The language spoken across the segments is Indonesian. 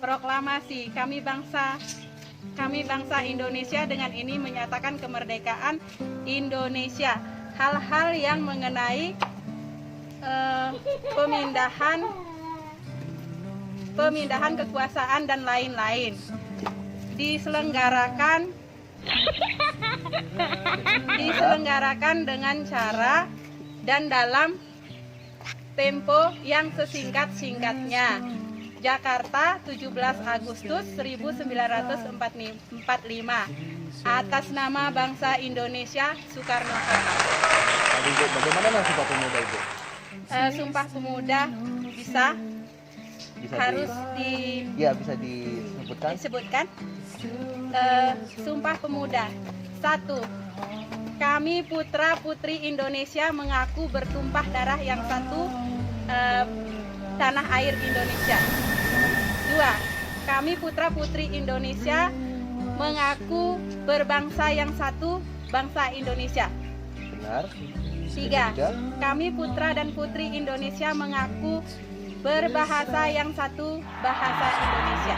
Proklamasi kami bangsa Indonesia dengan ini menyatakan kemerdekaan Indonesia. Hal-hal yang mengenai pemindahan kekuasaan dan lain-lain diselenggarakan dengan cara dan dalam tempo yang sesingkat-singkatnya. Jakarta, 17 Agustus 1945. Atas nama bangsa Indonesia, Soekarno-Hatta. Bagaimana Sumpah Pemuda itu? Sumpah Pemuda bisa harus bisa disebutkan. Sumpah Pemuda. 1. Kami putra-putri Indonesia mengaku bertumpah darah yang satu, tanah air Indonesia. 2. Kami putra-putri Indonesia mengaku berbangsa yang satu, bangsa Indonesia. Benar. 3. Kami putra dan putri Indonesia mengaku berbahasa yang satu, bahasa Indonesia.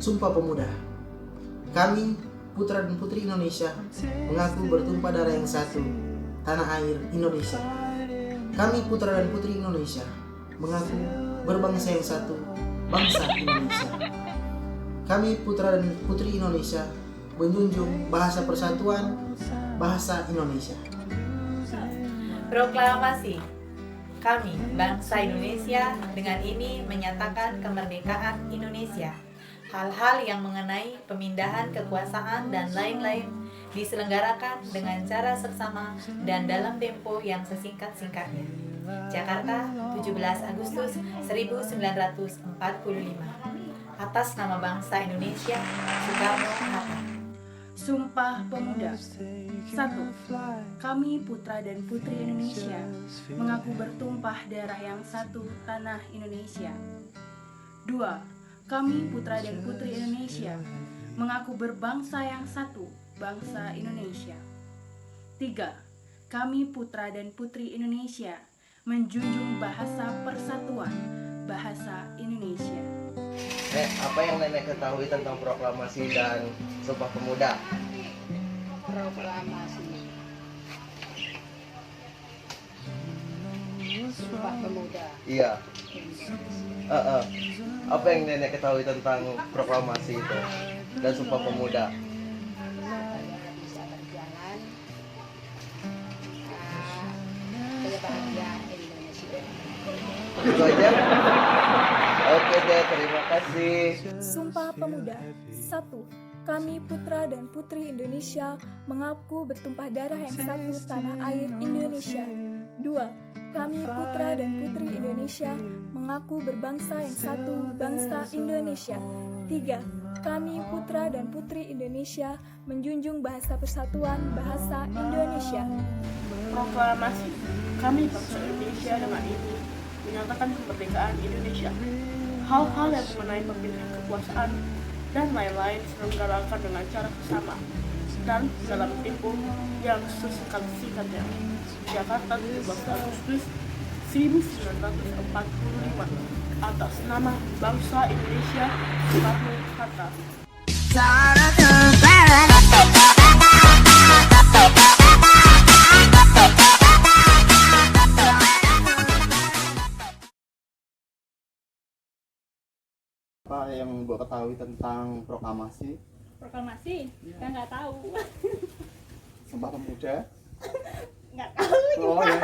Sumpah Pemuda. Kami putra dan putri Indonesia mengaku bertumpah darah yang satu, tanah air Indonesia. Kami putra dan putri Indonesia mengaku berbangsa yang satu, bangsa Indonesia. Kami putra dan putri Indonesia menjunjung bahasa persatuan, bahasa Indonesia. Proklamasi. Kami, bangsa Indonesia, dengan ini menyatakan kemerdekaan Indonesia. Hal-hal yang mengenai pemindahan kekuasaan dan lain-lain diselenggarakan dengan cara seksama dan dalam tempo yang sesingkat-singkatnya. Jakarta, 17 Agustus 1945. Atas nama bangsa Indonesia, Soekarno-Hatta. Sumpah Pemuda. 1. Kami putra dan putri Indonesia mengaku bertumpah darah yang satu, tanah Indonesia. 2. Kami putra dan putri Indonesia mengaku berbangsa yang satu, bangsa Indonesia. 3. Kami putra dan putri Indonesia menjunjung bahasa persatuan, bahasa Indonesia. Apa yang nenek ketahui tentang proklamasi dan Sumpah Pemuda? Proklamasi Sumpah Pemuda. Iya. Apa yang nenek ketahui tentang proklamasi itu dan Sumpah Pemuda? Bisa berjalan kebahagiaan Indonesia. Itu aja. Oke deh, terima kasih. Sumpah Pemuda. 1. Kami putra dan putri Indonesia mengaku bertumpah darah yang satu, tanah air Indonesia. 2. Kami putra dan putri Indonesia mengaku berbangsa yang satu, bangsa Indonesia. 3. Kami putra dan putri Indonesia menjunjung bahasa persatuan, bahasa Indonesia. Proklamasi. Kami bangsa Indonesia dengan ini menyatakan kemerdekaan Indonesia. Hal-hal yang mengenai pemindahan kekuasaan dan lain-lain diselenggarakan dengan cara bersama dan dalam tempo yang sesingkat-singkatnya. Jakarta, 17 Agustus 1945. Atas nama bangsa Indonesia, Soekarno-Hatta. Apa yang Mbak ketahui tentang proklamasi? Proklamasi? Kita nggak tahu. Sumpah Pemuda? Nggak tahu. Oh ya.